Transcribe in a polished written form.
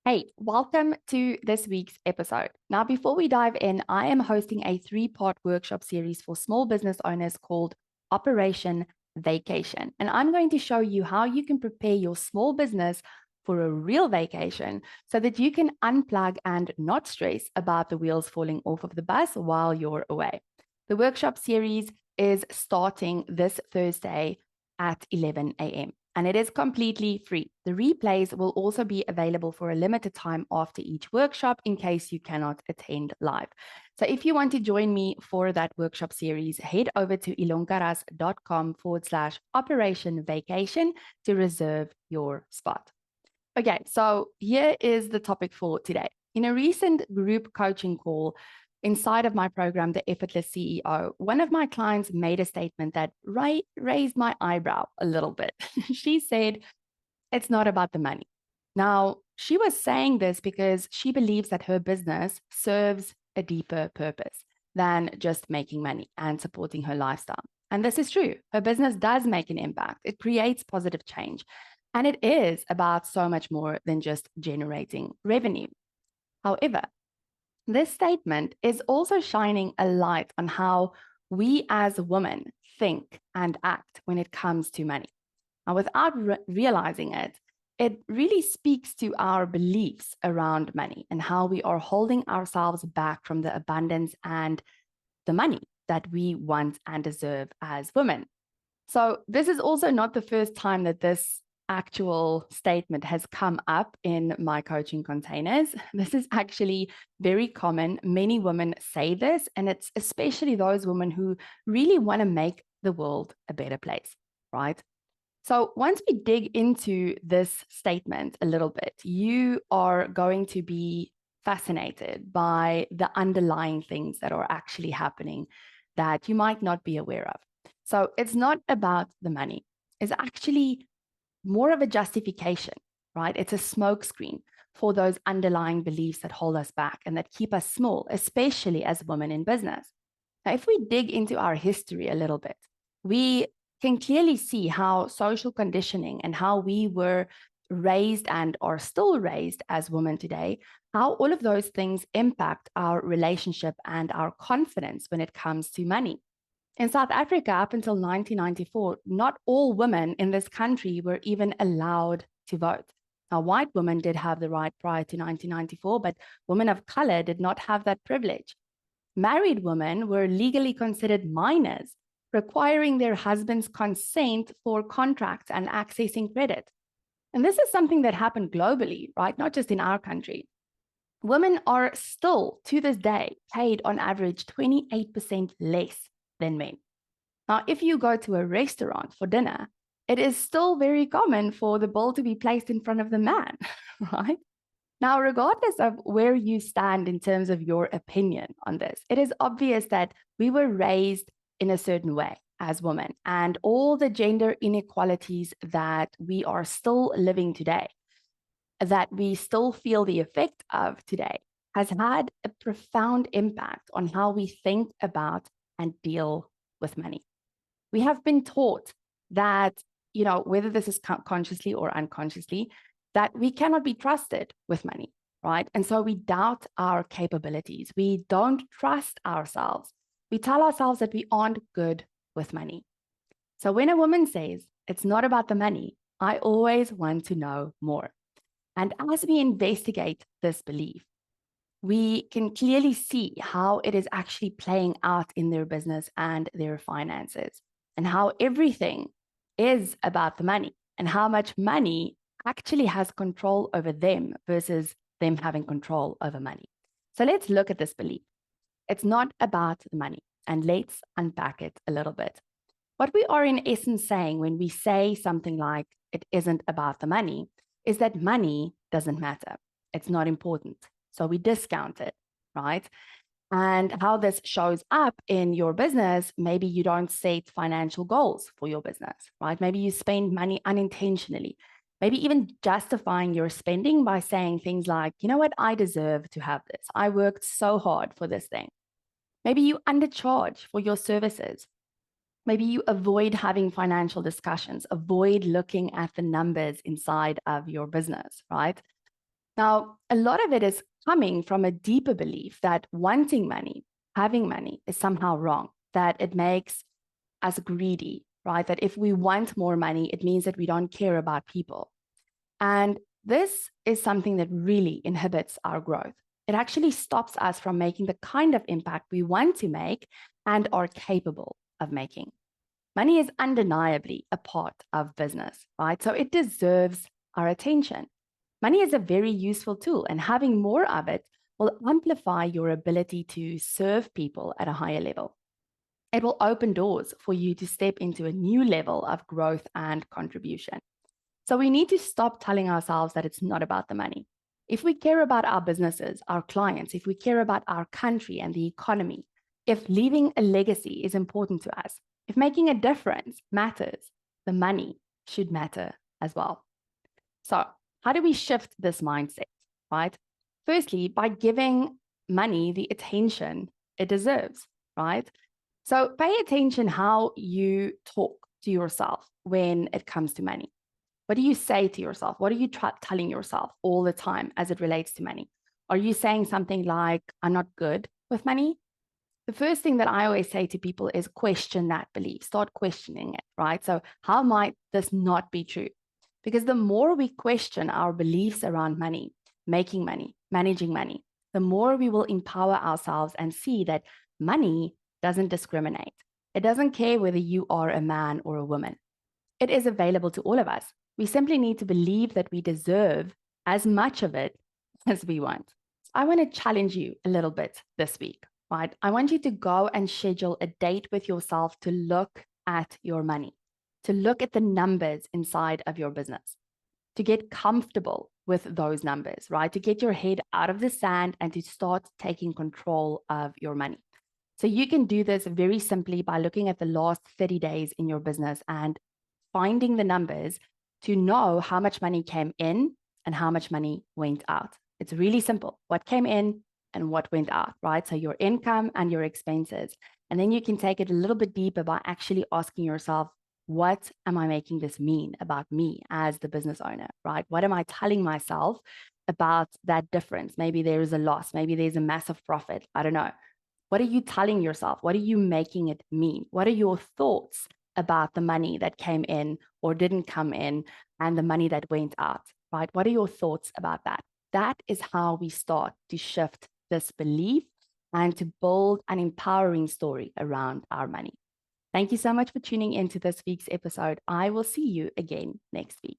Hey, welcome to this week's episode. Now, before we dive in, I am hosting a three-part workshop series for small business owners called Operation Vacation. And I'm going to show you how you can prepare your small business for a real vacation so that you can unplug and not stress about the wheels falling off of the bus while you're away. The workshop series is starting this Thursday at 11 a.m. and it is completely free. The replays will also be available for a limited time after each workshop in case you cannot attend live. So if you want to join me for that workshop series, head over to ilonkaras.com/Operation Vacation to reserve your spot. Okay, so here is the topic for today. In a recent group coaching call inside of my program, The Effortless CEO, one of my clients made a statement that raised my eyebrow a little bit. She said, it's not about the money. Now, she was saying this because she believes that her business serves a deeper purpose than just making money and supporting her lifestyle. And this is true. Her business does make an impact. It creates positive change. And it is about so much more than just generating revenue. However, this statement is also shining a light on how we as women think and act when it comes to money. Now, without realizing it, it really speaks to our beliefs around money and how we are holding ourselves back from the abundance and the money that we want and deserve as women. So this is also not the first time that this actual statement has come up in my coaching containers. This is actually very common. Many women say this, and it's especially those women who really want to make the world a better place, right? So once we dig into this statement a little bit, you are going to be fascinated by the underlying things that are actually happening that you might not be aware of. So it's not about the money. It's actually more of a justification, right? It's a smokescreen for those underlying beliefs that hold us back and that keep us small, especially as women in business. Now, if we dig into our history a little bit, we can clearly see how social conditioning and how we were raised and are still raised as women today, how all of those things impact our relationship and our confidence when it comes to money. In South Africa, up until 1994, not all women in this country were even allowed to vote. Now, white women did have the right prior to 1994, but women of color did not have that privilege. Married women were legally considered minors, requiring their husband's consent for contracts and accessing credit. And this is something that happened globally, right? Not just in our country. Women are still, to this day, paid on average 28% less than men. Now, if you go to a restaurant for dinner, it is still very common for the bowl to be placed in front of the man, right? Now, regardless of where you stand in terms of your opinion on this, it is obvious that we were raised in a certain way as women, and all the gender inequalities that we are still living today, that we still feel the effect of today, has had a profound impact on how we think about and deal with money. We have been taught that, whether this is consciously or unconsciously, that we cannot be trusted with money, right? And so we doubt our capabilities. We don't trust ourselves. We tell ourselves that we aren't good with money. So when a woman says, it's not about the money, I always want to know more. And as we investigate this belief, we can clearly see how it is actually playing out in their business and their finances, and how everything is about the money and how much money actually has control over them versus them having control over money. So let's look at this belief. It's not about the money, and let's unpack it a little bit. What we are in essence saying when we say something like it isn't about the money is that money doesn't matter. It's not important. So we discount it, right? And how this shows up in your business, maybe you don't set financial goals for your business, right? Maybe you spend money unintentionally, maybe even justifying your spending by saying things like, you know what, I deserve to have this. I worked so hard for this thing. Maybe you undercharge for your services. Maybe you avoid having financial discussions, avoid looking at the numbers inside of your business, right? Now, a lot of it is coming from a deeper belief that wanting money, having money is somehow wrong, that it makes us greedy, right? That if we want more money, it means that we don't care about people. And this is something that really inhibits our growth. It actually stops us from making the kind of impact we want to make and are capable of making. Money is undeniably a part of business, right? So it deserves our attention. Money is a very useful tool, and having more of it will amplify your ability to serve people at a higher level. It will open doors for you to step into a new level of growth and contribution. So we need to stop telling ourselves that it's not about the money. If we care about our businesses, our clients, if we care about our country and the economy, if leaving a legacy is important to us, if making a difference matters, the money should matter as well. So, how do we shift this mindset, right? Firstly, by giving money the attention it deserves, right? So, pay attention how you talk to yourself when it comes to money. What do you say to yourself? What are you telling yourself all the time as it relates to money? Are you saying something like, I'm not good with money? The first thing that I always say to people is question that belief, start questioning it, right? So, how might this not be true? Because the more we question our beliefs around money, making money, managing money, the more we will empower ourselves and see that money doesn't discriminate. It doesn't care whether you are a man or a woman. It is available to all of us. We simply need to believe that we deserve as much of it as we want. So I want to challenge you a little bit this week, right? I want you to go and schedule a date with yourself to look at your money, to look at the numbers inside of your business, to get comfortable with those numbers, right? To get your head out of the sand and to start taking control of your money. So you can do this very simply by looking at the last 30 days in your business and finding the numbers to know how much money came in and how much money went out. It's really simple. What came in and what went out, right? So your income and your expenses. And then you can take it a little bit deeper by actually asking yourself, what am I making this mean about me as the business owner, right? What am I telling myself about that difference? Maybe there is a loss. Maybe there's a massive profit. I don't know. What are you telling yourself? What are you making it mean? What are your thoughts about the money that came in or didn't come in and the money that went out, right? What are your thoughts about that? That is how we start to shift this belief and to build an empowering story around our money. Thank you so much for tuning into this week's episode. I will see you again next week.